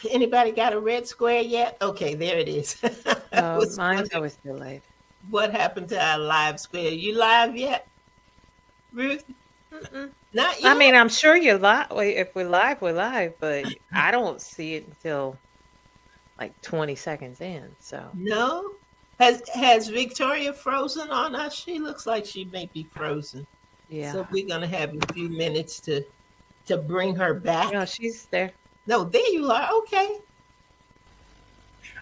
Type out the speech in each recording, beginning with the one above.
Anybody got a red square yet? Okay, there it is. I was Mine's wondering always delayed. what happened to our live square. You live yet, Ruth? Mm-mm. Not I yet. mean, I'm sure you're live. If we're live, we're live, but I don't see it until like 20 seconds in. So, No. Has Victoria frozen on us? She looks like she may be frozen. yeah. So we're gonna have a few minutes to bring her No, back. she's there. No, there you are. Okay.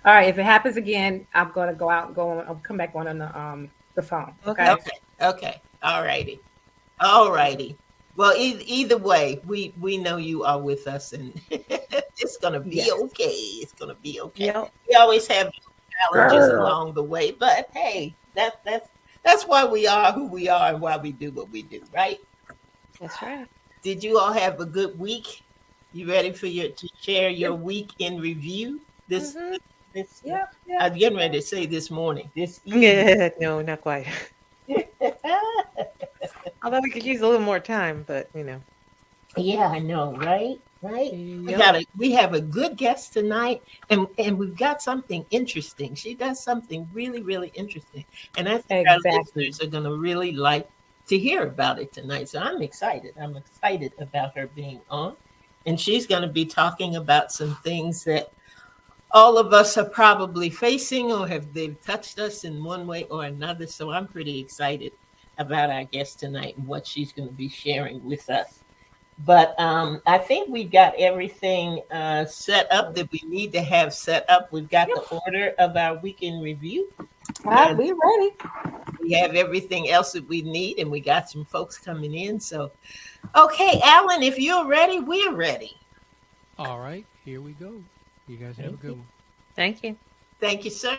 All right, if it happens again, I'm gonna go out and go on. I'll come back on the phone. Okay. Okay. Okay. Okay. All righty. All righty. Well, either way, we know you are with us, and it's gonna be Yes. okay. It's gonna be okay. Yep. We always have challenges Girl. along the way, but hey, that's why we are who we are and why we do what we do, right? That's right. Did you all have a good week? You ready for your to share your Yep. week in review? This Mm-hmm. this Yep. Yep. I'm getting ready to say this morning, this evening. Yeah, no, not quite. Although we could use a little more time, but Yeah, I know, right? Right? Yep. We have a good guest tonight, and we've got something interesting. She does something really, really interesting. And I think our Exactly. listeners are gonna really like to hear about it tonight. So I'm excited. I'm excited about her being on. And she's gonna be talking about some things that all of us are probably facing or have they've touched us in one way or another. So I'm pretty excited about our guest tonight and what she's going to be sharing with us. But I think we've got everything set up that we need to have set up. We've got the Yep. order of our weekend review, All right, and we ready. we have everything else that we need, and we got some folks coming in. So, okay, Alan, if you're ready, we're ready. All right, here we go. You guys have a Thank good you. one. Thank you. Thank you, sir.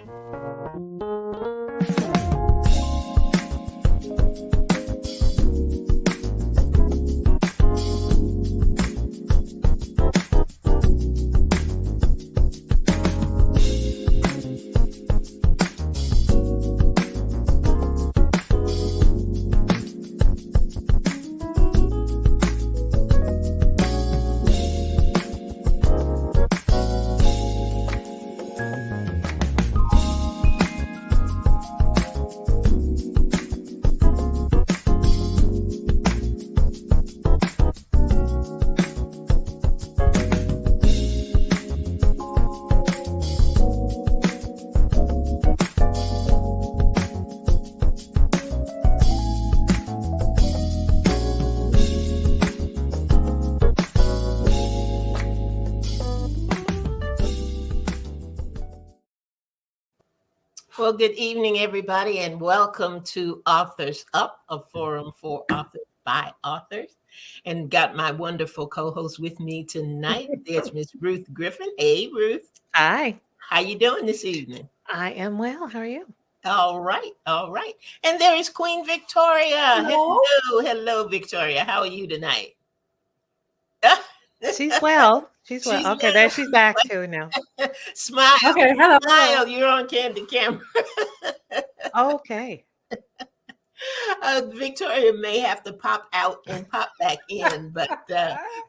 Well, good evening, everybody, and welcome to Authors Up, a forum for authors by authors. And got my wonderful co-host with me tonight. There's Miss Ruth Griffin. Hey, Ruth, Hi. how you doing this evening? I am well. How are you? All right, all right. And there is Queen Victoria. Hello. Hello, Victoria. How are you tonight? She's well. She's well. She's Okay, there well. she's back too now. Smile, Okay. Hello. smile. You're on Candy Camera. Okay. Victoria may have to pop out and pop back in, but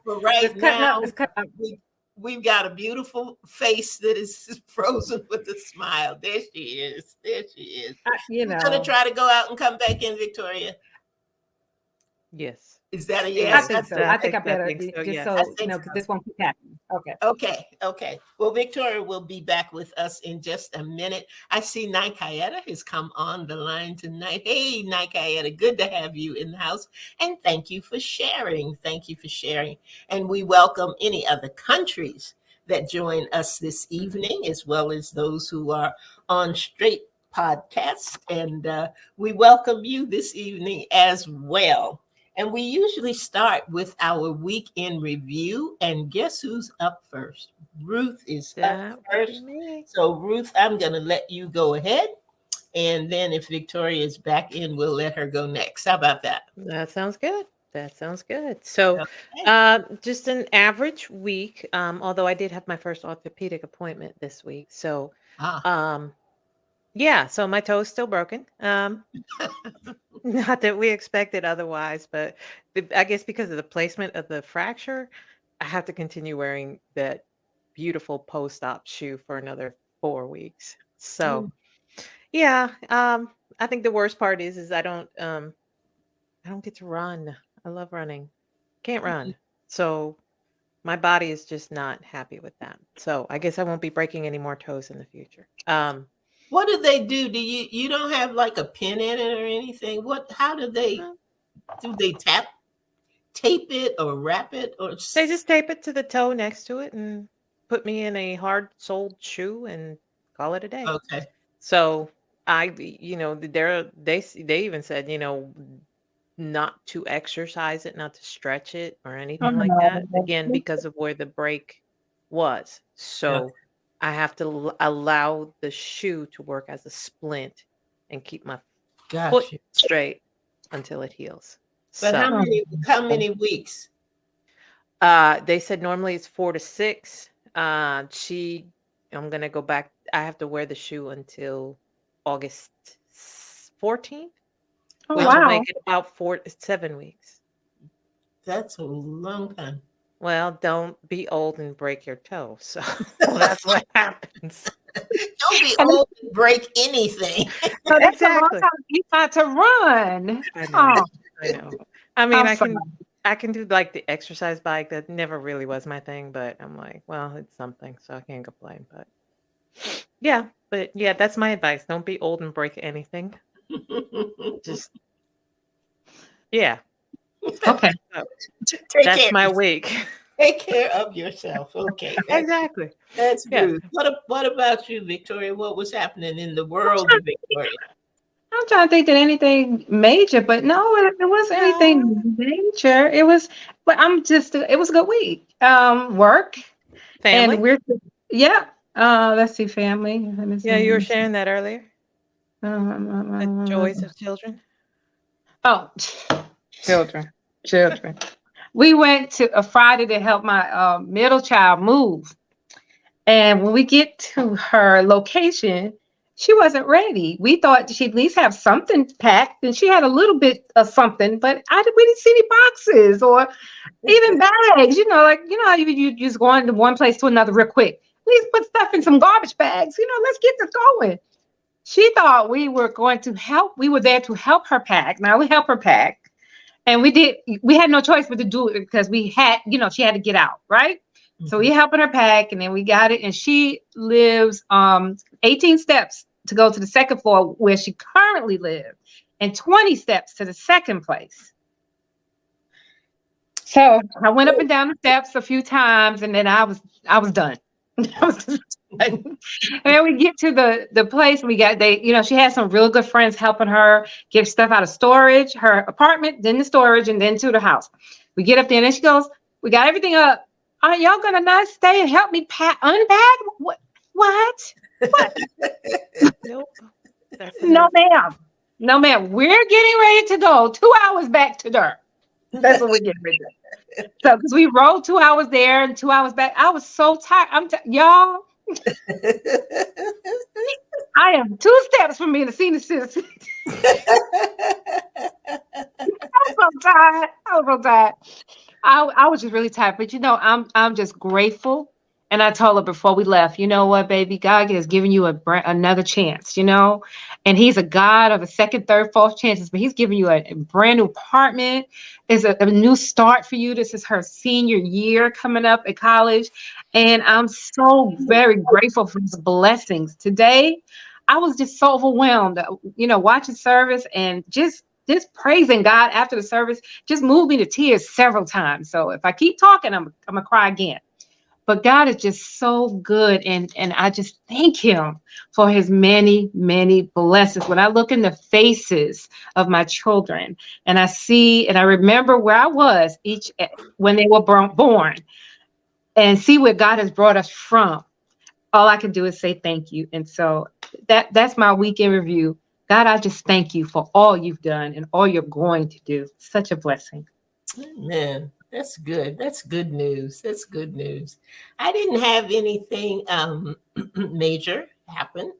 for right It's cutting up. now, It's cutting up. we've got a beautiful face that is frozen with a smile. There she is. There she is. You You're gonna know. try to go out and come back in, Victoria. Yes. Is that a I yes? Yes. think so. I I think I think I better think so. just Yes. so I you think know, so. because this won't keep happening. Okay. Okay, okay. Well, Victoria will be back with us in just a minute. I see Naikayeta has come on the line tonight. Hey, Naikayeta, good to have you in the house. And thank you for sharing. Thank you for sharing. And we welcome any other countries that join us this evening, as well as those who are on Straight Podcast. And we welcome you this evening as well. And we usually start with our week in review. And guess who's up first? Ruth is up That would be first. me. So, Ruth, I'm going to let you go ahead. And then if Victoria is back in, we'll let her go next. How about that? That sounds good. That sounds good. So, Okay. just an average week. Although I did have my first orthopedic appointment this week. So, Ah, um, yeah. So my toe's still broken. Not that we expected otherwise, but I guess because of the placement of the fracture, I have to continue wearing that beautiful post-op shoe for another 4 weeks. So Mm. yeah, I think the worst part is I don't get to run. I love running. Can't run. So my body is just not happy with that. So I guess I won't be breaking any more toes in the future. What do they do? You don't have like a pin in it or anything? How do they Well, tape it or wrap it or they just tape it to the toe next to it and put me in a hard-soled shoe and call it a day. okay. So they even said, not to exercise it, not to stretch it or Oh, anything like that. Again, no. because of where the break was. Yeah. So I have to allow the shoe to work as a splint and keep my foot Gotcha. straight until it heals. But So how many weeks? they said normally it's 4 to 6. I'm gonna go back. I have to wear the shoe until August 14th, Oh, which will wow. make it about 7 weeks. That's a long time. Well, don't be old and break your toe. So that's what happens. Don't be And old and break anything. so that's a long Exactly. time you got to run. I know. Oh, I know. I mean, I'm sorry. I can do like the exercise bike. That never really was my thing, but I'm like, well, it's something, so I can't complain. But yeah, that's my advice. Don't be old and break anything. Just yeah. Okay. So Take that's care. my week. Take care of yourself. Okay. Exactly. That's Yeah. good. What about you, Victoria? What was happening in the world of Victoria? I'm trying to think that anything major, but no, it wasn't No. anything major. It was, but it was a good week. Work Family. and yeah. Let's see, family. Let me see. Yeah, you were sharing that earlier. The Uh, joys of children. Oh, children. We went to a Friday to help my middle child move. And when we get to her location, she wasn't ready. We thought she'd at least have something packed, and she had a little bit of something, but we didn't see any boxes or even bags. How you just go into one place to another real quick. At least put stuff in some garbage bags. Let's get this going. She thought we were going to help. We were there to help her pack. Now we help her pack. And we did. We had no choice but to do it because we had, she had to get out, right? So we helping her pack, and then we got it. And she lives 18 steps to go to the second floor where she currently lives, and 20 steps to the second place. So I went up and down the steps a few times, and then I was done. I was done. And then we get to the place. She had some real good friends helping her get stuff out of storage, her apartment, then the storage, and then to the house. We get up there, and then she goes, "We got everything up. Are y'all gonna not stay and help me unpack?" What? Nope. No, ma'am. No, ma'am. We're getting ready to go 2 hours back to Durham. That's what we're getting ready to do. So, because we rode 2 hours there and 2 hours back, I was so tired. Y'all, I am 2 steps from being a senior citizen. I was so tired. I was just really tired. But I'm just grateful. And I told her before we left, you know what, baby, God has given you another chance, and he's a God of a second, third, fourth chances, but he's giving you a brand new apartment. It's a new start for you. This is her senior year coming up at college. And I'm so very grateful for his blessings. Today, I was just so overwhelmed, watching service and just praising God after the service just moved me to tears several times. So if I keep talking, I'm going to cry again. But God is just so good, and I just thank him for his many, many blessings. When I look in the faces of my children and I see and I remember where I was when they were born and see where God has brought us from, all I can do is say thank you. And so that's my weekend review. God, I just thank you for all you've done and all you're going to do. Such a blessing. Man, that's good. That's good news. That's good news. I didn't have anything major happen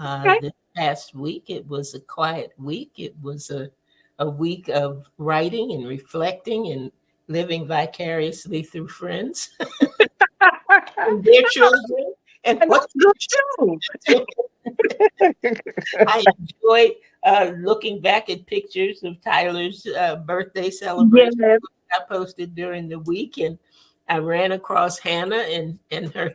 Okay. this past week. It was a quiet week. It was a week of writing and reflecting and living vicariously through friends. and their children and And what that's good too. I enjoyed looking back at pictures of Tyler's birthday celebration Yes. I posted during the week, and I ran across Hannah and her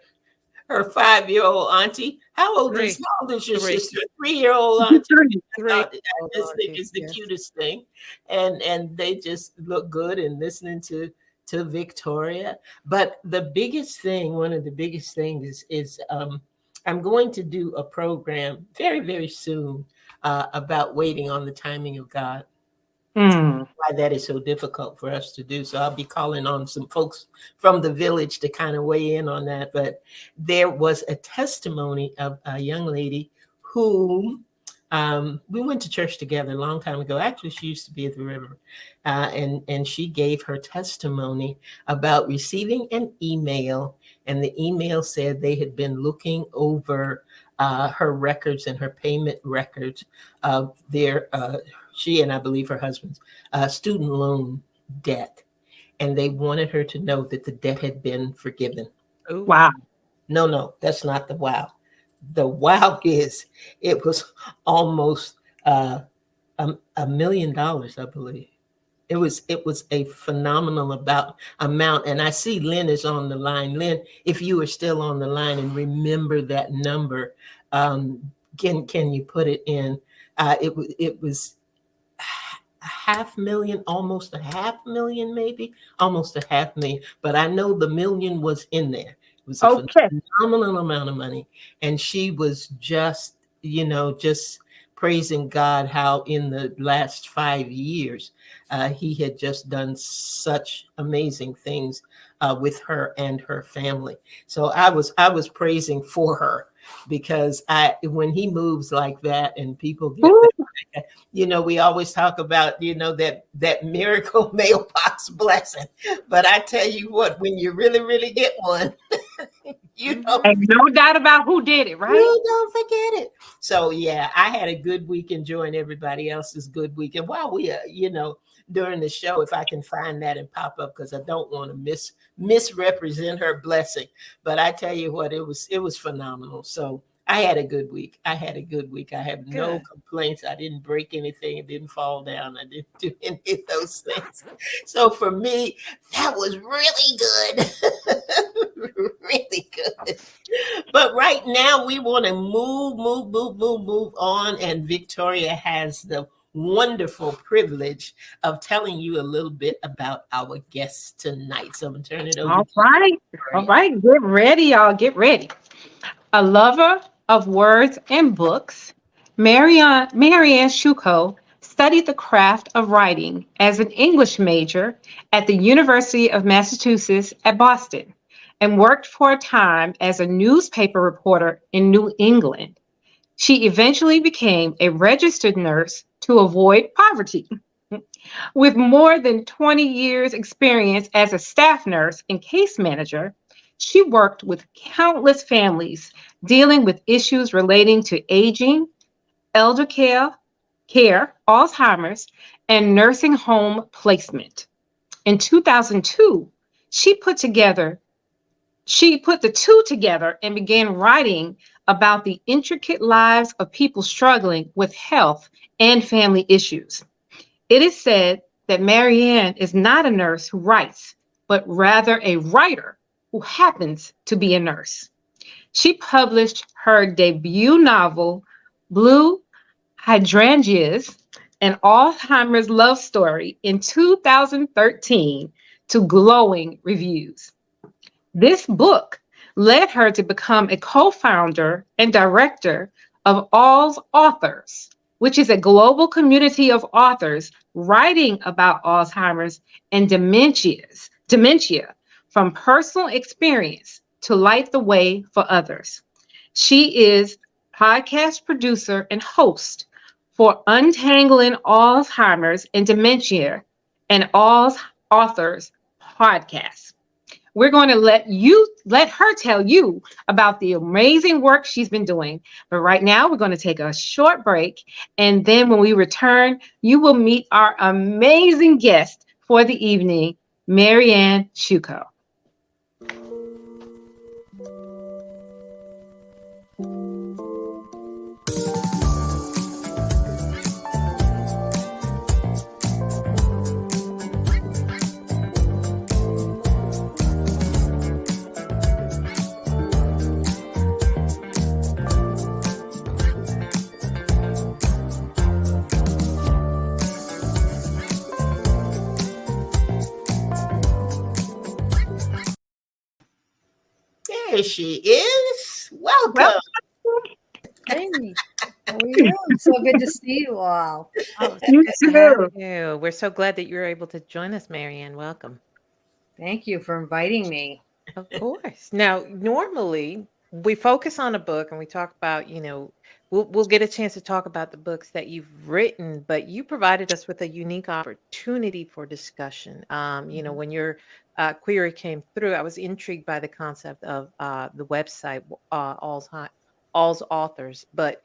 5-year-old auntie. How old is your Three. sister? 3-year-old auntie. Three. I just think it's the Yes. cutest thing, and they just look good. And listening to Victoria, but the biggest thing, one of the biggest things is I'm going to do a program very, very soon about waiting on the timing of God. Why that is so difficult for us to do. So I'll be calling on some folks from the village to kind of weigh in on that. But there was a testimony of a young lady who we went to church together a long time ago. Actually, she used to be at the river. And she gave her testimony about receiving an email. And the email said they had been looking over her records and her payment records of their she and I believe her husband's student loan debt. And they wanted her to know that the debt had been forgiven. Ooh. Wow. No, that's not the wow. The wow is it was almost $1 million, I believe. It was a phenomenal amount. And I see Lynn is on the line. Lynn, if you are still on the line and remember that number, can you put it in? It was $500,000, almost $500,000, maybe almost $500,000. But I know the million was in there. It was a phenomenal amount of money. And she was just praising God how in the last 5 years, he had just done such amazing things with her and her family. So I was praising for her because when he moves like that and people get that, we always talk about, that miracle mailbox blessing. But I tell you what, when you really, really get one, and no doubt about who did it, right? You don't forget it. So yeah, I had a good week enjoying everybody else's good week. And while we during the show, if I can find that and pop up, because I don't want to misrepresent her blessing. But I tell you what, it was phenomenal. So I had a good week. I have no complaints. I didn't break anything. It didn't fall down. I didn't do any of those things. So for me, that was really good. Really good. But right now we want to move on. And Victoria has the wonderful privilege of telling you a little bit about our guests tonight. So I'm going to turn it over. All right. Get ready, y'all. Get ready. A lover of words and books, Marianne Shuko studied the craft of writing as an English major at the University of Massachusetts at Boston and worked for a time as a newspaper reporter in New England. She eventually became a registered nurse to avoid poverty. With more than 20 years experience as a staff nurse and case manager, she worked with countless families dealing with issues relating to aging, elder care, Alzheimer's, and nursing home placement. In 2002, she put the two together and began writing about the intricate lives of people struggling with health and family issues. It is said that Marianne is not a nurse who writes, but rather a writer who happens to be a nurse. She published her debut novel, Blue Hydrangeas, an Alzheimer's love story, in 2013 to glowing reviews. This book led her to become a co-founder and director of Alz Authors, which is a global community of authors writing about Alzheimer's and dementia from personal experience to light the way for others. She is podcast producer and host for Untangling Alzheimer's and Dementia and Alz Authors podcast. We're going to let her tell you about the amazing work she's been doing. But right now, we're going to take a short break. And then when we return, you will meet our amazing guest for the evening, Marianne Shuko. There she is. Welcome. Hey, how are you? So good to see you all. Oh, it's You good to have too. you. We're so glad that you're able to join us, Marianne. Welcome. Thank you for inviting me. Of course. Now, normally we focus on a book and we talk about, we'll get a chance to talk about the books that you've written, but you provided us with a unique opportunity for discussion. When your query came through, I was intrigued by the concept of the website, All's Authors, but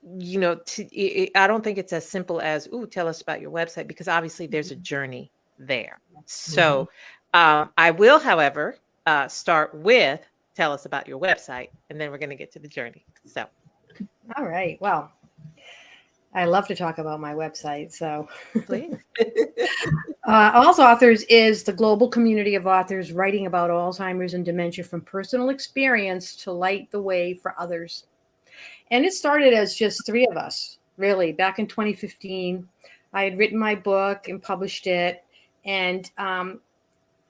I don't think it's as simple as, "Ooh, tell us about your website," because obviously there's a journey there. So, I will, however, start with tell us about your website, and then we're going to get to the journey. So, All right. Well, I love to talk about my website. So, please. All's Authors is the global community of authors writing about Alzheimer's and dementia from personal experience to light the way for others. And it started as just three of us, really, back in 2015. I had written my book and published it. And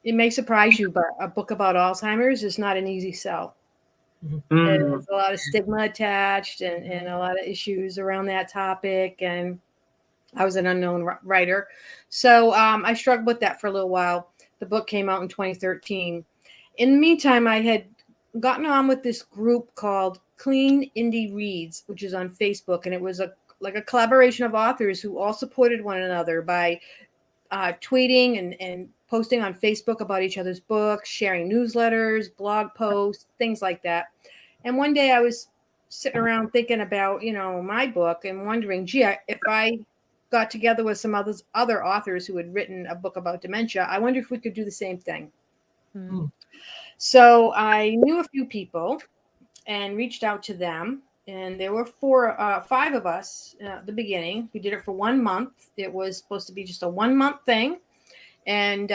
it may surprise you, but a book about Alzheimer's is not an easy sell. There's a lot of stigma attached and a lot of issues around that topic. And I was an unknown writer. So I struggled with that for a little while. The book came out in 2013. In the meantime, I had gotten on with this group called Clean Indie Reads, which is on Facebook. And it was a collaboration of authors who all supported one another by tweeting and posting on Facebook about each other's books, sharing newsletters, blog posts, things like that. And one day I was sitting around thinking about, my book and wondering, gee, if I got together with some other authors who had written a book about dementia, I wonder if we could do the same thing. Mm-hmm. So I knew a few people and reached out to them. And there were five of us at the beginning. We did it for 1 month. It was supposed to be just a 1 month thing. And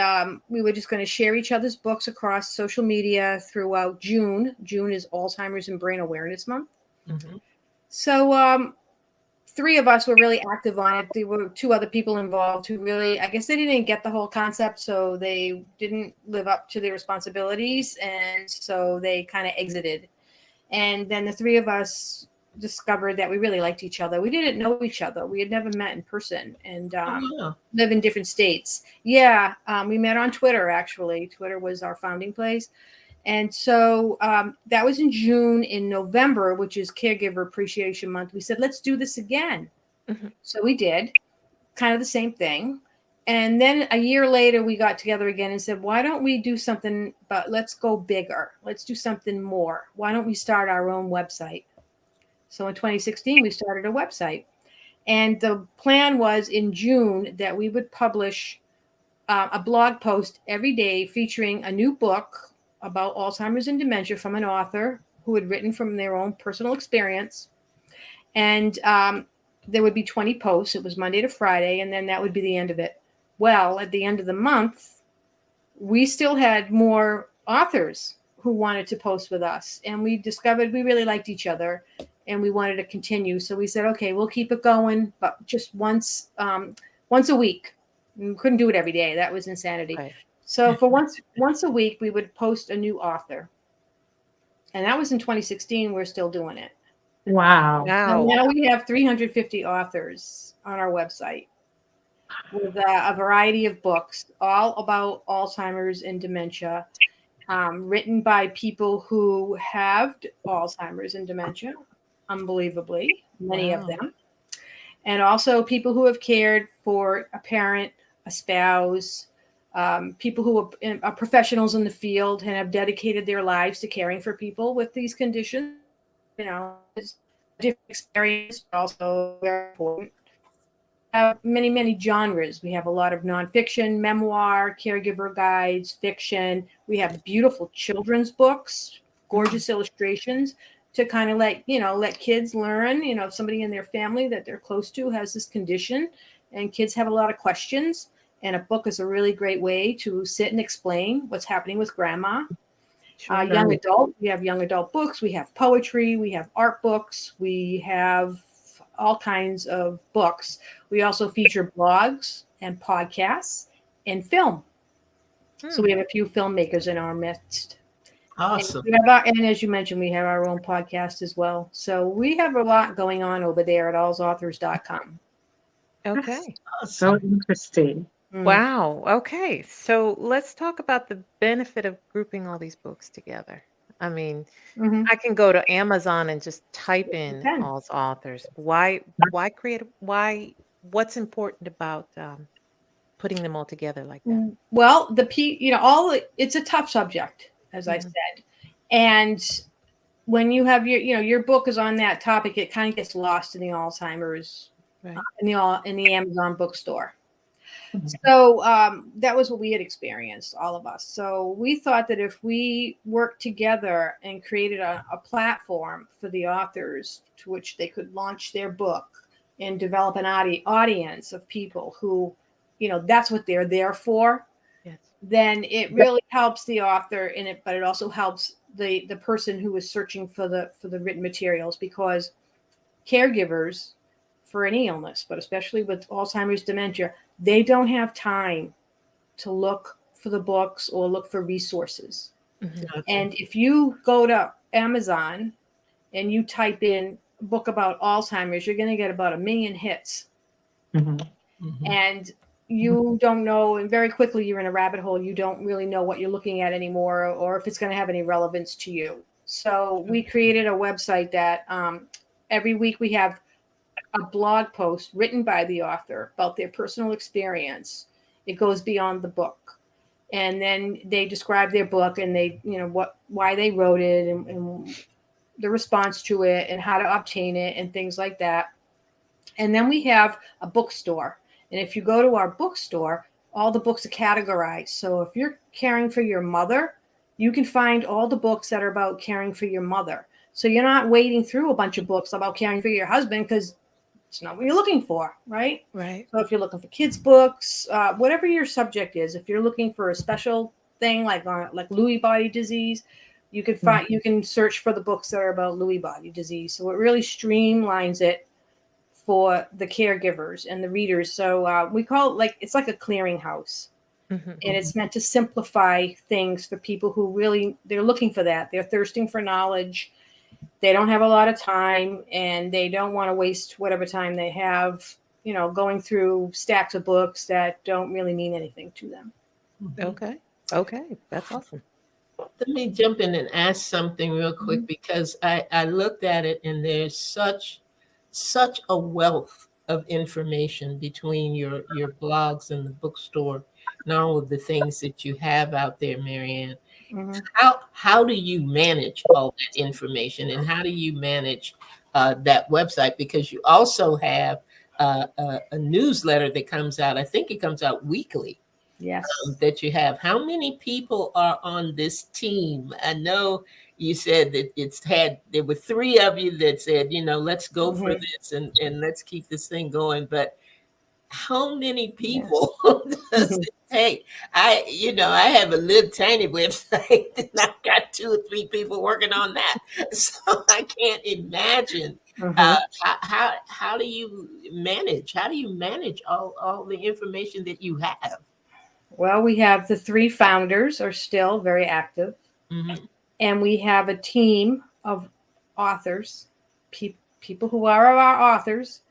we were just going to share each other's books across social media throughout June. June is Alzheimer's and Brain Awareness Month. Mm-hmm. So three of us were really active on it. There were two other people involved who really, I guess they didn't get the whole concept. So they didn't live up to their responsibilities. And so they kind of exited. And then the three of us discovered that we really liked each other. We didn't know each other. We had never met in person and live in different states. Yeah, we met on Twitter, actually. Twitter was our founding place. And so that was in June. In November, which is Caregiver Appreciation Month, we said, let's do this again. Mm-hmm. So we did kind of the same thing. And then a year later, we got together again and said, why don't we do something, but let's go bigger. Let's do something more. Why don't we start our own website? So in 2016, we started a website. And the plan was in June that we would publish a blog post every day featuring a new book about Alzheimer's and dementia from an author who had written from their own personal experience. And there would be 20 posts. It was Monday to Friday, and then that would be the end of it. Well, at the end of the month, we still had more authors who wanted to post with us. And we discovered we really liked each other and we wanted to continue. So we said, okay, we'll keep it going, but just once a week. We couldn't do it every day. That was insanity. Right. So for once a week, we would post a new author. And that was in 2016. We're still doing it. Wow. And now we have 350 authors on our website with a variety of books, all about Alzheimer's and dementia, written by people who have Alzheimer's and dementia, unbelievably, many of them. And also people who have cared for a parent, a spouse, people who are professionals in the field and have dedicated their lives to caring for people with these conditions. It's a different experience, but also very important. Many, many genres. We have a lot of nonfiction, memoir, caregiver guides, fiction. We have beautiful children's books, gorgeous illustrations to kind of let kids learn, if somebody in their family that they're close to has this condition, and kids have a lot of questions. And a book is a really great way to sit and explain what's happening with grandma. Sure. Young adult, we have young adult books, we have poetry, we have art books, we have all kinds of books. We also feature blogs and podcasts and film. So we have a few filmmakers in our midst. Awesome. And as you mentioned, we have our own podcast as well. So we have a lot going on over there at allsauthors.com. Okay. So Awesome. interesting. Mm. Wow. Okay. So let's talk about the benefit of grouping all these books together. I mean, Mhm. I can go to Amazon and just type You in can. All's authors. Why create what's important about putting them all together like that? Well, it's a tough subject, as I Mhm. said. And when you have your book is on that topic, it kind of gets lost in the Alzheimer's Right. in the Amazon bookstore. So that was what we had experienced, all of us. So we thought that if we worked together and created a platform for the authors to which they could launch their book and develop an audience of people who, that's what they're there for, Yes. then it really helps the author in it, but it also helps the person who is searching for the written materials, because caregivers for any illness, but especially with Alzheimer's dementia, they don't have time to look for the books or look for resources. Mhm. Gotcha. And if you go to Amazon and you type in book about Alzheimer's, you're going to get about 1 million hits. Mhm. And you don't know, and very quickly you're in a rabbit hole. You don't really know what you're looking at anymore, or if it's going to have any relevance to you. So we created a website that every week we have a blog post written by the author about their personal experience. It goes beyond the book. And then they describe their book, and they, why they wrote it, and the response to it, and how to obtain it, and things like that. And then we have a bookstore. And if you go to our bookstore, all the books are categorized. So if you're caring for your mother, you can find all the books that are about caring for your mother. So you're not wading through a bunch of books about caring for your husband, because it's not what you're looking for, right? Right. So if you're looking for kids' books, whatever your subject is, if you're looking for a special thing like Lewy body disease, you can search for the books that are about Lewy body disease. So it really streamlines it for the caregivers and the readers. So we call it it's like a clearinghouse. Mhm. And it's meant to simplify things for people who really, they're looking for that. They're thirsting for knowledge. They don't have a lot of time, and they don't want to waste whatever time they have, going through stacks of books that don't really mean anything to them. Okay. Okay. That's awesome. Let me jump in and ask something real quick, Mhm. because I looked at it, and there's such a wealth of information between your blogs and the bookstore, and all of the things that you have out there, Marianne. Mhm. How do you manage all that information, and how do you manage that website? Because you also have a newsletter that comes out. I think it comes out weekly. Yes. That you have. How many people are on this team? I know you said that there were 3 of you that said, let's go for Mhm. this, and let's keep this thing going. But how many people does Mhm. it take? I have a little tiny website, and I've got 2 or 3 people working on that. So I can't imagine Mhm. how do you manage? How do you manage all the information that you have? Well, we have the 3 founders are still very active, Mhm. and we have a team of authors, people who are our authors.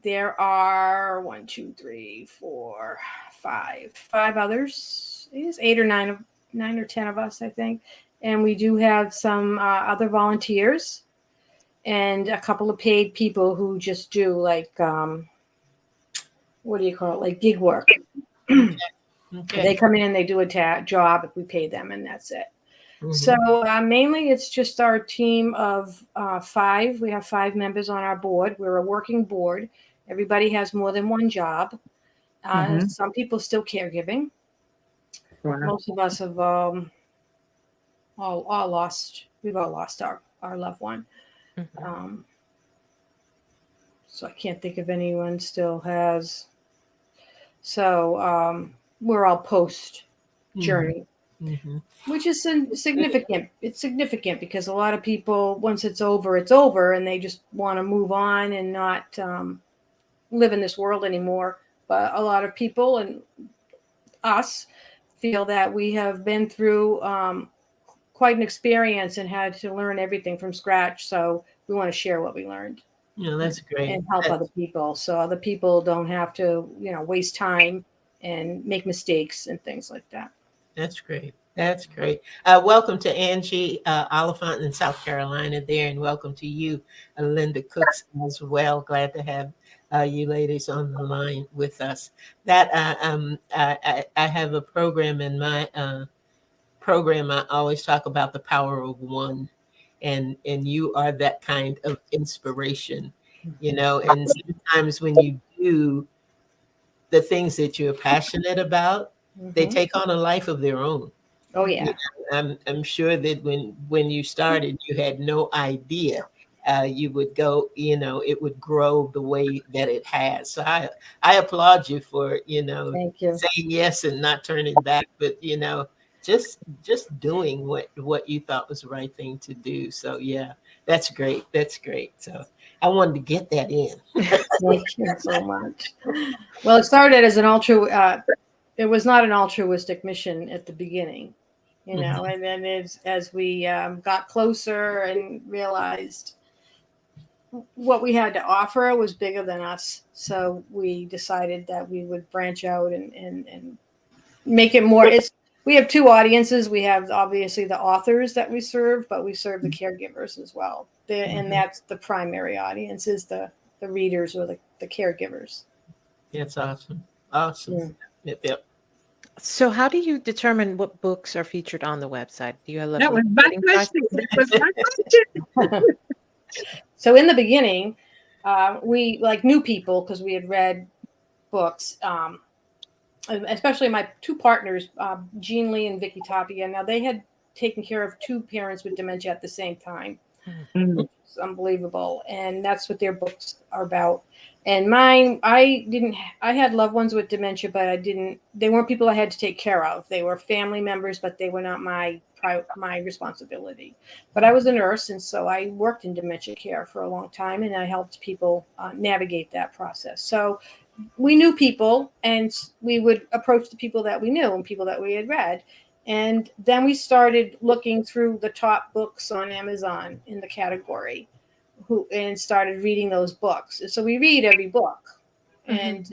There are 1, 2, 3, 4, 5 others. It's 8 or 9 or 10 of us, I think. And we do have some other volunteers, and a couple of paid people who just do what do you call it? Like gig work. Okay. They come in, they do a job if we pay them, and that's it. Mhm. So mainly it's just our team of 5. We have 5 members on our board. We're a working board. Everybody has more than one job. Mhm. Some people still caregiving. Wow. Most of us have all lost. We've all lost our loved one. Mhm. So I can't think of anyone still has. So we're all post journey. Mhm. Which is significant. It's significant because a lot of people, once it's over, and they just want to move on and not live in this world anymore. But a lot of people, and us, feel that we have been through quite an experience and had to learn everything from scratch. So we want to share what we learned That's great. and help other people, so other people don't have to, waste time and make mistakes and things like that. That's great. That's great. Welcome to Angie Oliphant in South Carolina there, and welcome to you, Linda Cooks, as well. Glad to have you ladies on the line with us. That I have a program in my program. I always talk about the power of one, and you are that kind of inspiration, And sometimes when you do the things that you're passionate about, they Mhm. take on a life of their own. Oh yeah. I'm sure that when you started, you had no idea you would go. It would grow the way that it has. So I applaud you for Thank you. saying yes and not turning back, but just doing what you thought was the right thing to do. So yeah, that's great. That's great. So I wanted to get that in. Thank you so much. Well, it started as it was not an altruistic mission at the beginning, and then as we got closer and realized what we had to offer was bigger than us. So we decided that we would branch out and make it more. We have two audiences. We have obviously the authors that we serve, but we serve the caregivers as well. And that's the primary audience, is the readers or the caregivers. That's awesome. Awesome. Yeah. Yep. So how do you determine what books are featured on the website? Do you have That was my question. That was my question. So in the beginning, we, like new people, because we had read books, especially my two partners, Jean Lee and Vicky Tapia. Now they had taken care of two parents with dementia at the same time. It's unbelievable. And that's what their books are about. And mine, I had loved ones with dementia, but they weren't people I had to take care of. They were family members, but they were not my responsibility. But I was a nurse, and so I worked in dementia care for a long time, and I helped people navigate that process. So we knew people, and we would approach the people that we knew and people that we had read. And then we started looking through the top books on Amazon in the category, and started reading those books. So we read every book and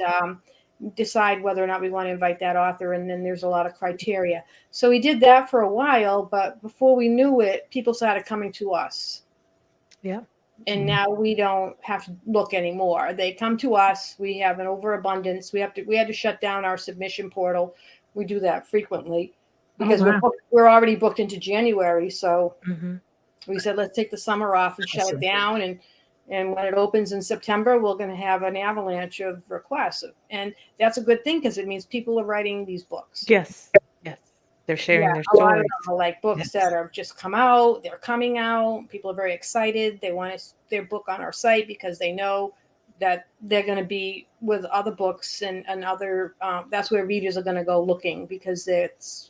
decide whether or not we want to invite that author. And then there's a lot of criteria. So we did that for a while, but before we knew it, people started coming to us. Yeah. And now we don't have to look anymore. They come to us. We have an overabundance. We had to shut down our submission portal. We do that frequently because we're already booked into January. So we said, let's take the summer off and shut it down. And when it opens in September, we're going to have an avalanche of requests. And that's a good thing, because it means people are writing these books. Yes. Yes. They're sharing their A lot of stories. them are like books that have just come out. They're coming out. People are very excited. They want their book on our site because they know that they're going to be with other books and other. That's where readers are going to go looking, because it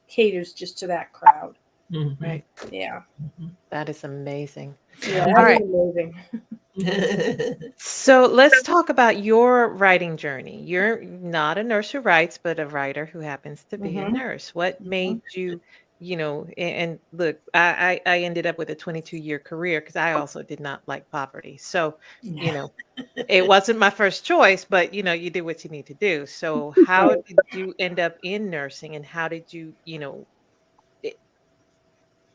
caters just to that crowd. Right. Yeah. That is amazing. Yeah. All right. Amazing. So let's talk about your writing journey. You're not a nurse who writes, but a writer who happens to be a nurse. What made you, and look, I ended up with a 22-year career because I also did not like poverty. So, it wasn't my first choice, but you did what you need to do. So how did you end up in nursing, and how did you,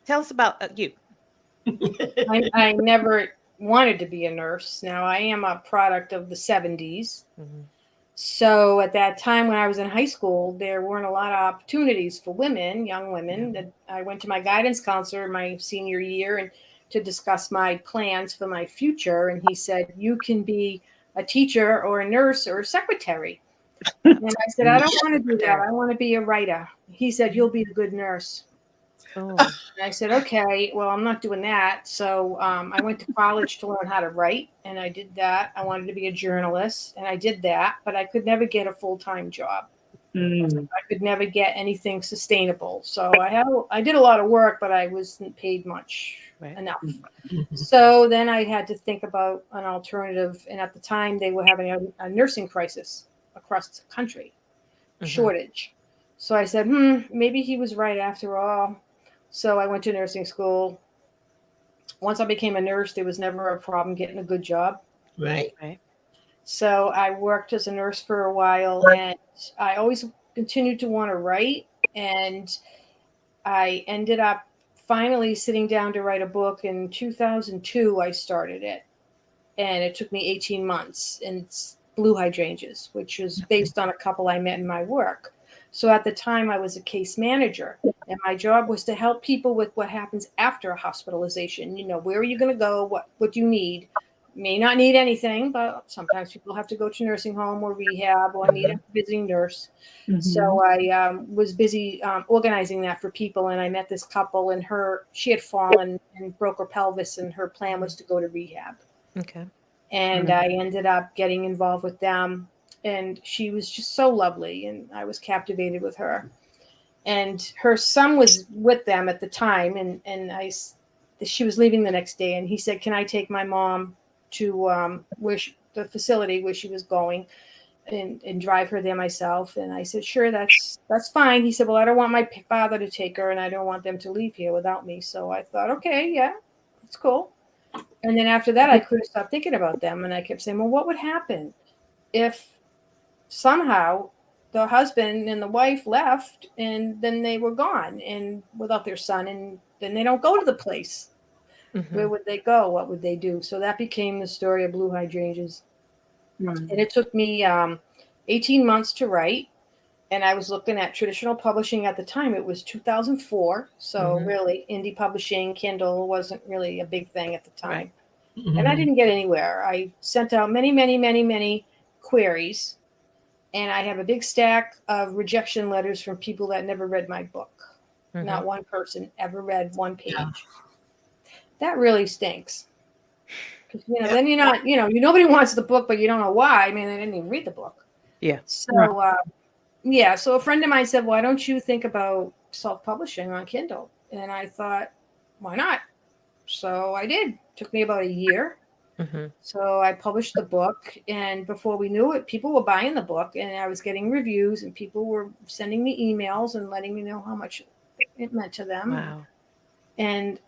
tell us about you. I never wanted to be a nurse. Now, I am a product of the 70s. So at that time when I was in high school, there weren't a lot of opportunities for women, young women. That I went to my guidance counselor my senior year and to discuss my plans for my future. And he said, you can be a teacher or a nurse or a secretary. And I said, I don't want to do that. I want to be a writer. He said, you'll be a good nurse. Oh. And I said, okay, well, I'm not doing that. So I went to college to learn how to write, and I did that. I wanted to be a journalist, and I did that, but I could never get a full-time job. I could never get anything sustainable. So I did a lot of work, but I wasn't paid much enough. So then I had to think about an alternative. And at the time, they were having a nursing crisis across the country, shortage. So I said, maybe he was right after all. So I went to nursing school. Once I became a nurse, there was never a problem getting a good job. Right. Right. So I worked as a nurse for a while, and I always continued to want to write. And I ended up finally sitting down to write a book in 2002. I started it, and it took me 18 months. And it's Blue Hydrangeas, which was based on a couple I met in my work. So at the time, I was a case manager, and my job was to help people with what happens after a hospitalization. You know, where are you going to go? What do you need? May not need anything, but sometimes people have to go to nursing home or rehab or need a visiting nurse. So I was busy organizing that for people, and I met this couple, and she had fallen and broke her pelvis, and her plan was to go to rehab. Okay. And I ended up getting involved with them, and she was just so lovely, and I was captivated with her. And her son was with them at the time, and she was leaving the next day, and he said, "Can I take my mom to the facility where she was going, and drive her there myself?" And I said, "Sure, that's fine." He said, "Well, I don't want my father to take her, and I don't want them to leave here without me." So I thought, okay, yeah, that's cool. And then after that, I couldn't stop thinking about them, and I kept saying, well, what would happen if somehow the husband and the wife left, and then they were gone and without their son, and then they don't go to the place? Where would they go? What would they do? So that became the story of Blue Hydrangeas. And it took me 18 months to write. And I was looking at traditional publishing at the time. It was 2004. So really, indie publishing, Kindle wasn't really a big thing at the time. Right. And I didn't get anywhere. I sent out many, many, many, many queries. And I have a big stack of rejection letters from people that never read my book. Not one person ever read one page. Yeah. That really stinks. Then you're not, nobody wants the book, but you don't know why. I mean, they didn't even read the book. Yeah. So, so a friend of mine said, why don't you think about self-publishing on Kindle? And I thought, why not? So I did. It took me about a year. So I published the book, and before we knew it, people were buying the book, and I was getting reviews, and people were sending me emails and letting me know how much it meant to them. Wow. And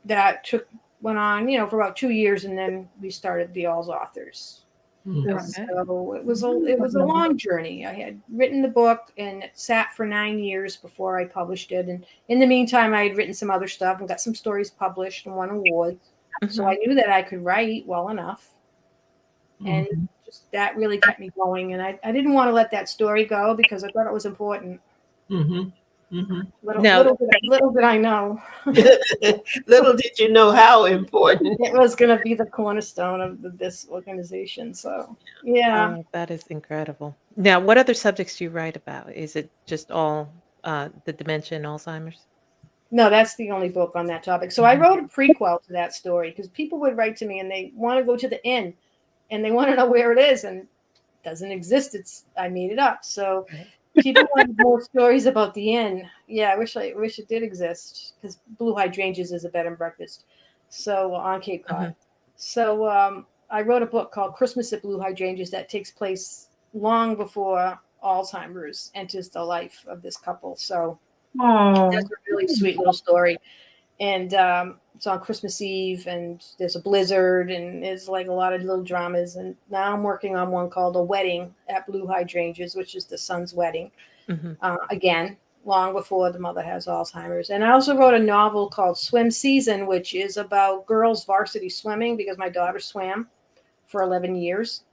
that went on, for about 2 years, and then we started the All's Authors. Okay. So it was a long journey. I had written the book, and it sat for 9 years before I published it. And in the meantime, I had written some other stuff and got some stories published and won awards. So I knew that I could write well enough, and just that really kept me going. And I didn't want to let that story go because I thought it was important. Little did I know. Little did you know how important it was going to be the cornerstone of this organization. So, yeah. That is incredible. Now, what other subjects do you write about? Is it just all the dementia and Alzheimer's? No, that's the only book on that topic. So I wrote a prequel to that story because people would write to me and they want to go to the inn and they want to know where it is, and it doesn't exist. I made it up. So people want more stories about the inn. Yeah, I wish it did exist, because Blue Hydrangeas is a bed and breakfast. So on Cape Cod. So I wrote a book called Christmas at Blue Hydrangeas that takes place long before Alzheimer's enters the life of this couple. So that's a really sweet little story. And it's on Christmas Eve, and there's a blizzard, and there's like a lot of little dramas. And now I'm working on one called A Wedding at Blue Hydrangeas, which is the son's wedding. Again, long before the mother has Alzheimer's. And I also wrote a novel called Swim Season, which is about girls varsity swimming, because my daughter swam for 11 years.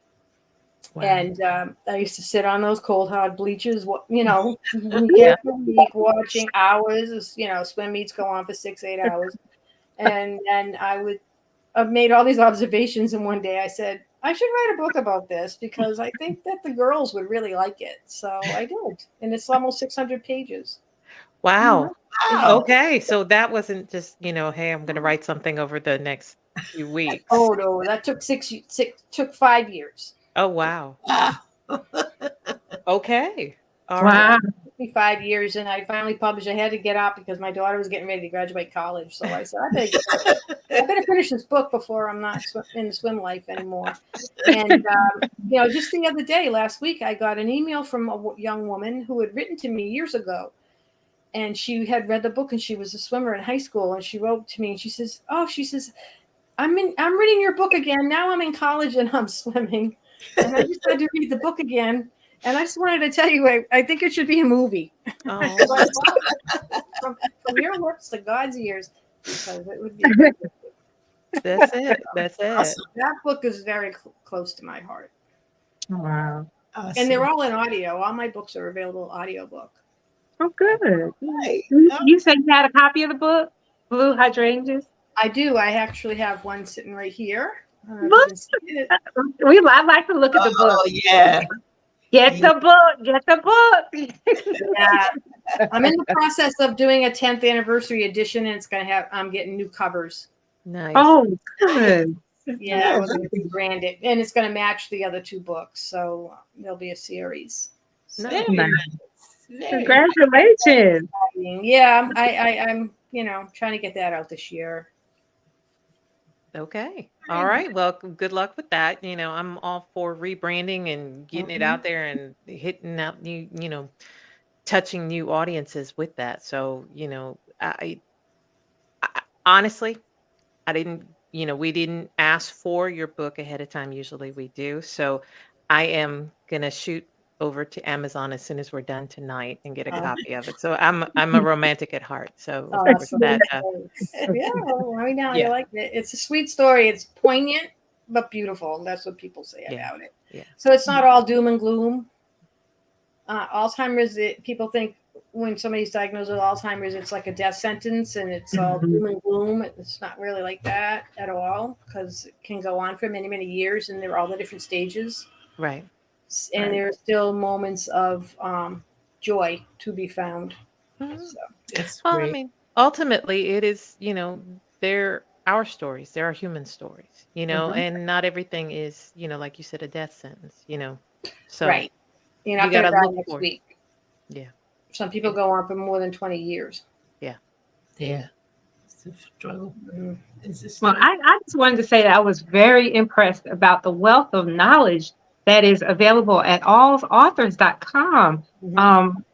Wow. And I used to sit on those cold, hard bleachers, week after week, watching hours. Swim meets go on for 6-8 hours. And then I've made all these observations. And one day I said, I should write a book about this because I think that the girls would really like it. So I did. And it's almost 600 pages. Wow. Okay. So that wasn't just, hey, I'm going to write something over the next few weeks. Oh, no, that took 5 years. Oh, wow. Okay. All right. It took me 5 years, and I finally published. I had to get up because my daughter was getting ready to graduate college. So I said, I better finish this book before I'm not in the swim life anymore. And, just the other day, last week, I got an email from a young woman who had written to me years ago. and she had read the book, and she was a swimmer in high school, and she wrote to me, and she says, I'm reading your book again. Now I'm in college and I'm swimming, and I just had to read the book again. And I just wanted to tell you, I think it should be a movie. Oh, From your lips to God's ears, because it would be. that's it. That's it. Awesome. That book is very close to my heart. Wow. Awesome. And they're all in audio. All my books are available audiobook. Oh, good. Right. You said you had a copy of the book, Blue Hydrangeas? I do. I actually have one sitting right here. Look. I'd like to look at the book. Oh, yeah. Get the book. Get the book. Yeah. I'm in the process of doing a 10th anniversary edition, and I'm getting new covers. Nice. Oh, good. Yeah, we're going to rebrand it, and it's going to match the other two books. So there'll be a series. So, Nice. Very Nice. nice. Very Congratulations. yeah, I'm trying to get that out this year. Okay. All right. Well, good luck with that. I'm all for rebranding and getting it out there and hitting out new, touching new audiences with that. So, I honestly, I didn't, we didn't ask for your book ahead of time. Usually we do. So I am going to shoot over to Amazon as soon as we're done tonight and get a copy of it. So I'm a romantic at heart. So of course Awesome. that, Yeah, right now Yeah. I like it. It's a sweet story. It's poignant but beautiful. That's what people say Yeah. about it. Yeah. So it's not all doom and gloom. Alzheimer's, people think when somebody's diagnosed with Alzheimer's, it's like a death sentence and it's all doom and gloom. It's not really like that at all, because it can go on for many, many years, and there are all the different stages. right. And Right. there are still moments of joy to be found. Mhm. So, That's Well, I great. mean, ultimately, it is, they're our stories. They're our human stories, and not everything is, like you said, a death sentence, So right. You're not you going to gotta die look next for it. week. Yeah. Some people go on for more than 20 years. Yeah. It's a struggle. Mhm. It's a Well, struggle. I just wanted to say that I was very impressed about the wealth of knowledge that is available at allsauthors.com.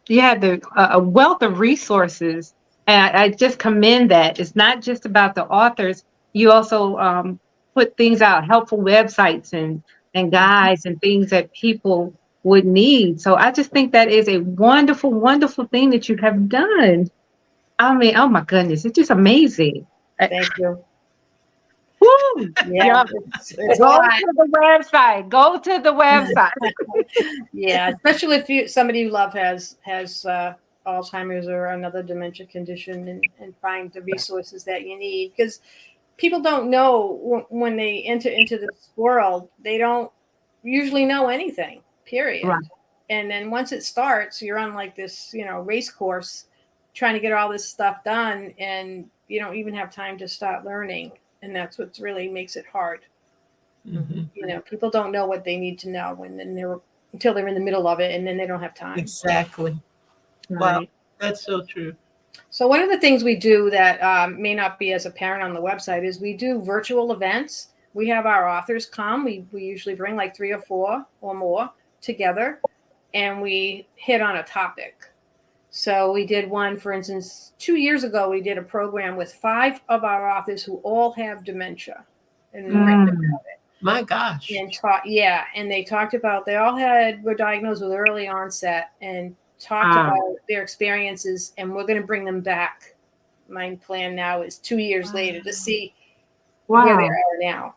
You have a wealth of resources, and I just commend that. It's not just about the authors. You also put things out, helpful websites and guides and things that people would need. So I just think that is a wonderful, wonderful thing that you have done. I mean, oh my goodness, it's just amazing. Thank you. Woo! Yeah, it's a Go lot. to the website. Go to the website. Yeah, especially if somebody you love has Alzheimer's or another dementia condition, and find the resources that you need, because people don't know when they enter into this world, they don't usually know anything, period. Right. And then once it starts, you're on like this, race course trying to get all this stuff done, and you don't even have time to start learning. And that's what really makes it hard. Mhm. People don't know what they need to know until they're in the middle of it, and then they don't have time. Exactly. Wow. That's so true. So one of the things we do that may not be as apparent on the website is we do virtual events. We have our authors come. We usually bring like 3 or 4 or more together, and we hit on a topic. So we did one, for instance, 2 years ago, we did a program with 5 of our authors who all have dementia. And My gosh. and they talked about, they all were diagnosed with early onset, and talked about their experiences, and we're going to bring them back. My plan now is 2 years later to see where they are now,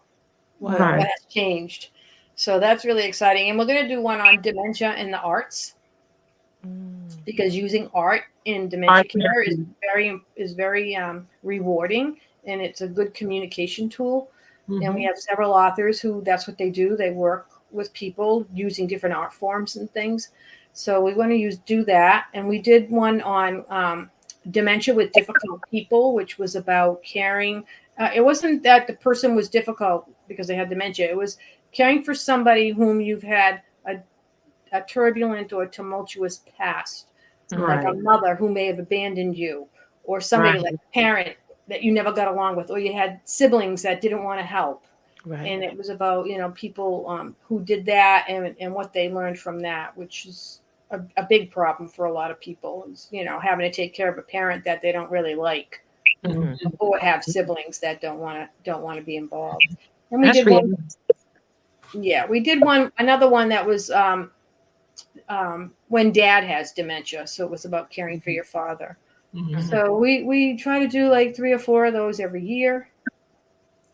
what has changed. So that's really exciting. And we're going to do one on dementia and the arts, because using art in dementia care is very rewarding, and it's a good communication tool. And we have several authors who that's what they do. They work with people using different art forms and things. So we want to do that. And we did one on dementia with difficult people, which was about caring. It wasn't that the person was difficult because they had dementia. It was caring for somebody whom you've had a turbulent or tumultuous past, like a mother who may have abandoned you, or somebody like a parent that you never got along with, or you had siblings that didn't want to help. Right. And it was about, people who did that and what they learned from that, which is a big problem for a lot of people is, having to take care of a parent that they don't really like, Mhm. or have siblings that don't want to be involved. And we That's did real. one. Yeah, we did another one that was when dad has dementia. So it was about caring for your father. Mhm. So we try to do like 3 or 4 of those every year.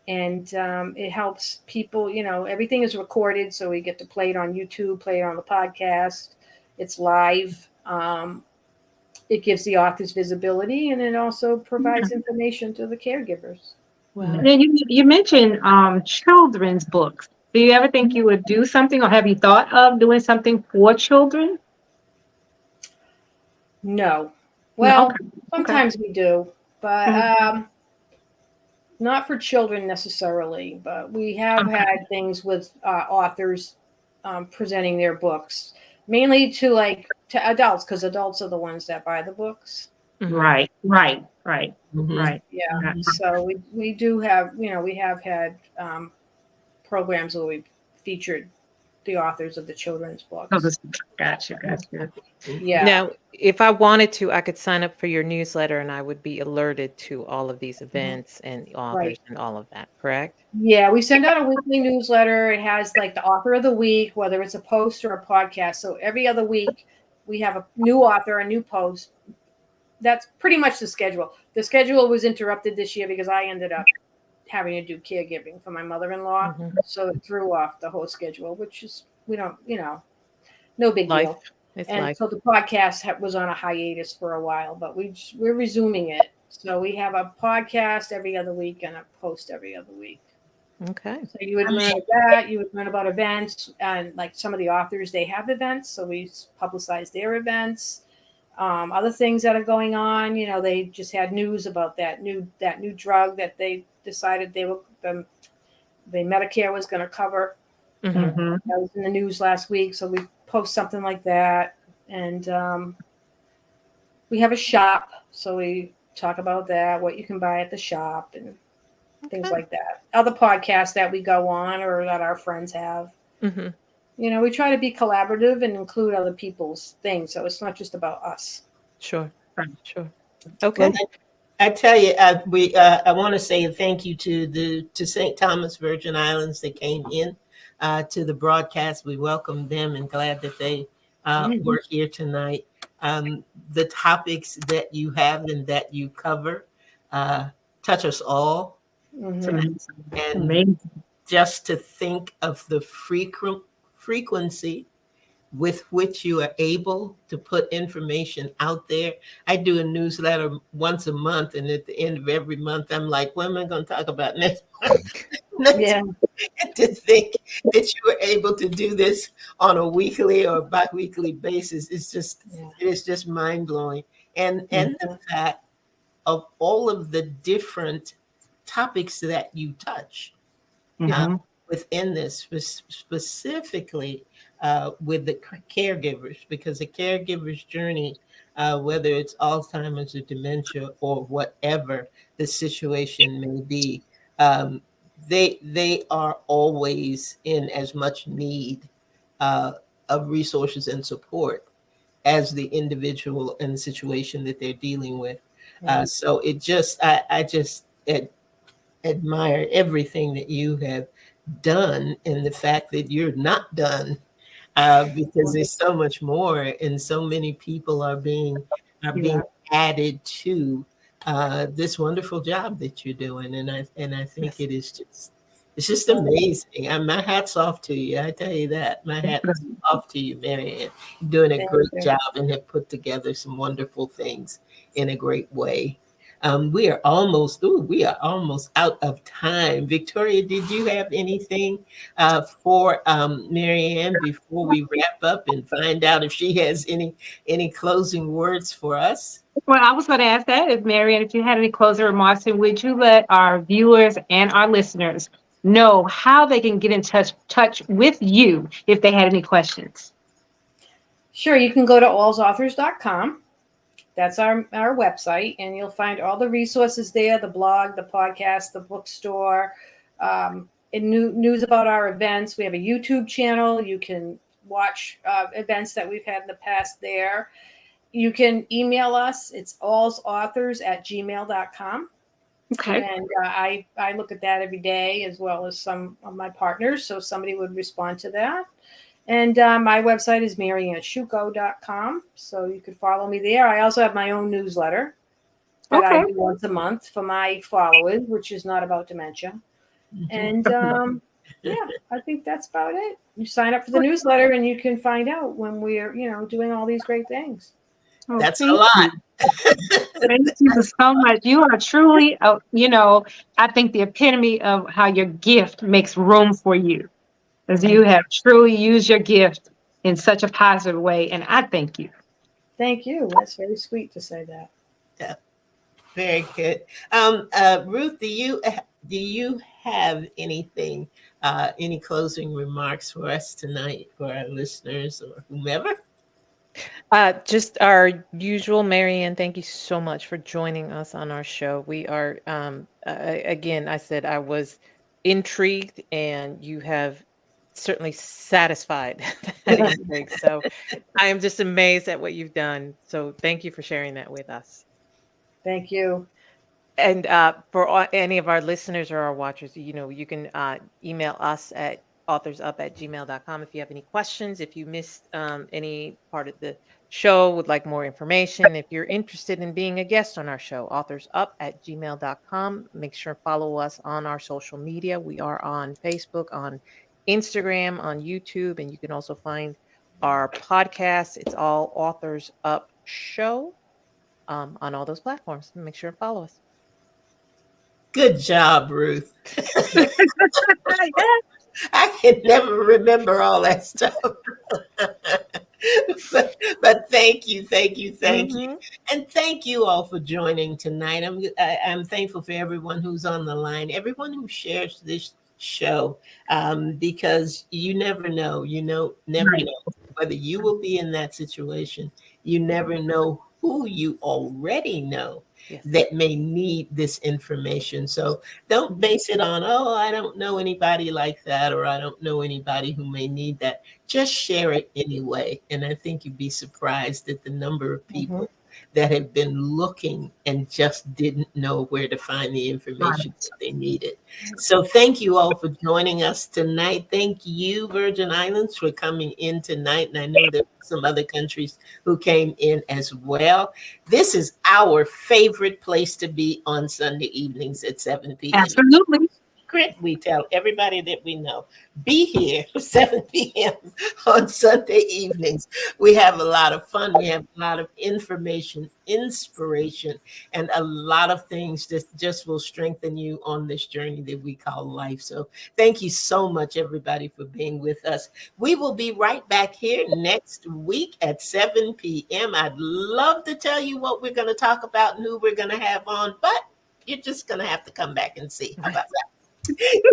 And it helps people, everything is recorded. So we get to play it on YouTube, play it on the podcast. It's live. It gives the authors visibility, and it also provides information to the caregivers. Wow. And then you mentioned children's books. Do you ever think you would do something, or have you thought of doing something for children? No. No, Well, okay. sometimes we do, but Mhm. not for children necessarily. But we have Okay. had things with authors presenting their books, mainly to adults, because adults are the ones that buy the books. Mhm. Right. Mhm. Yeah. Yeah. So we do have, we have had programs where we've featured the authors of the children's books. Gotcha. Yeah. Now, if I wanted to, I could sign up for your newsletter and I would be alerted to all of these events and the authors Right. and all of that, correct? Yeah, we send out a weekly newsletter. It has like the author of the week, whether it's a post or a podcast. So every other week we have a new author, a new post. That's pretty much the schedule. The schedule was interrupted this year because I ended up having to do caregiving for my mother-in-law. Mhm. So it threw off the whole schedule, which is, we don't, no big Life. deal. It's And life. so the podcast was on a hiatus for a while, but we're resuming it. So we have a podcast every other week and a post every other week. Okay. So you would learn that. You would learn about events, and like some of the authors, they have events, so we publicize their events. Other things that are going on, they just had news about that new drug that they decided the Medicare was going to cover. Mhm. Mhm. That was in the news last week, so we post something like that, and we have a shop, so we talk about that, what you can buy at the shop, and things Okay. like that. Other podcasts that we go on or that our friends have. Mhm. We try to be collaborative and include other people's things, so it's not just about us. Sure. Right. Sure. Okay. Well, I tell you, I want to say thank you to St. Thomas Virgin Islands that came in to the broadcast. We welcome them and glad that they were here tonight. The topics that you have and that you cover touch us all, Mhm. and Amazing. just to think of the frequency with which you are able to put information out there. I do a newsletter once a month, and at the end of every month, I'm like, what am I going to talk about next month? Yeah. To think that you were able to do this on a weekly or bi-weekly basis is just, Yeah. it is just mind-blowing. And the fact of all of the different topics that you touch Mhm. within this, specifically with the caregivers, because the caregiver's journey, whether it's Alzheimer's or dementia or whatever the situation may be, they are always in as much need of resources and support as the individual and the situation that they're dealing with. So I just admire everything that you have done and the fact that you're not done, because there's so much more and so many people are being Yeah. added to this wonderful job that you're doing, and I think Yes. it's just amazing. My hat's off to you. I tell you that. My hat's off to you, Marianne. You're doing a Thank great you. job and have put together some wonderful things in a great way. We are almost out of time. Victoria, did you have anything for Marianne before we wrap up and find out if she has any closing words for us? Well, I was going to ask that, if Marianne, if you had any closing remarks, and would you let our viewers and our listeners know how they can get in touch with you if they had any questions? Sure, you can go to allsauthors.com. That's our website, and you'll find all the resources there, the blog, the podcast, the bookstore, and news about our events. We have a YouTube channel. You can watch events that we've had in the past there. You can email us. It's allsauthors@gmail.com. Okay. And I look at that every day, as well as some of my partners. So somebody would respond to that. And my website is marianneshuko.com. So you could follow me there. I also have my own newsletter that I do once a month for my followers, which is not about dementia. And yeah, I think that's about it. You sign up for the newsletter and you can find out when we're, doing all these great things. That's a lot. Thank you so much. You are truly, I think the epitome of how your gift makes room for you, as you have truly used your gift in such a positive way. And I thank you. Thank you. That's very sweet to say that. Yeah, very good. Ruth, do you have anything, any closing remarks for us tonight, for our listeners or whomever? Just our usual, Marianne, thank you so much for joining us on our show. We are, again, I said I was intrigued, and you have certainly satisfied that intrigue. So I am just amazed at what you've done. So thank you for sharing that with us. Thank you. And for any of our listeners or our watchers, you can email us at authorsup@gmail.com if you have any questions, if you missed any part of the show, would like more information, if you're interested in being a guest on our show, authorsup@gmail.com. Make sure to follow us on our social media. We are on Facebook, on Instagram, on YouTube, and you can also find our podcast. It's all Authors Up Show on all those platforms. Make sure to follow us. Good job, Ruth. I can never remember all that stuff. but thank you. And thank you all for joining tonight. I'm thankful for everyone who's on the line, everyone who shares this show, because you never know, never know whether you will be in that situation. You never know who you already know that may need this information. So don't base it on, I don't know anybody like that, or I don't know anybody who may need that. Just share it anyway. And I think you'd be surprised at the number of people that have been looking and just didn't know where to find the information that they needed. So thank you all for joining us tonight. Thank you, Virgin Islands, for coming in tonight. And I know there were some other countries who came in as well. This is our favorite place to be on Sunday evenings at 7 p.m. Absolutely. We tell everybody that we know, be here 7 p.m. on Sunday evenings. We have a lot of fun. We have a lot of information, inspiration, and a lot of things that just will strengthen you on this journey that we call life. So thank you so much, everybody, for being with us. We will be right back here next week at 7 p.m. I'd love to tell you what we're going to talk about and who we're going to have on, but you're just going to have to come back and see. How about that?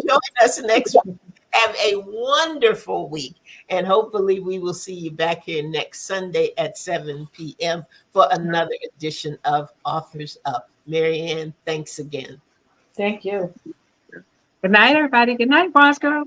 Join us next week. Have a wonderful week. And hopefully we will see you back here next Sunday at 7 p.m. for another edition of Authors Up. Marianne, thanks again. Thank you. Good night, everybody. Good night, Bosco.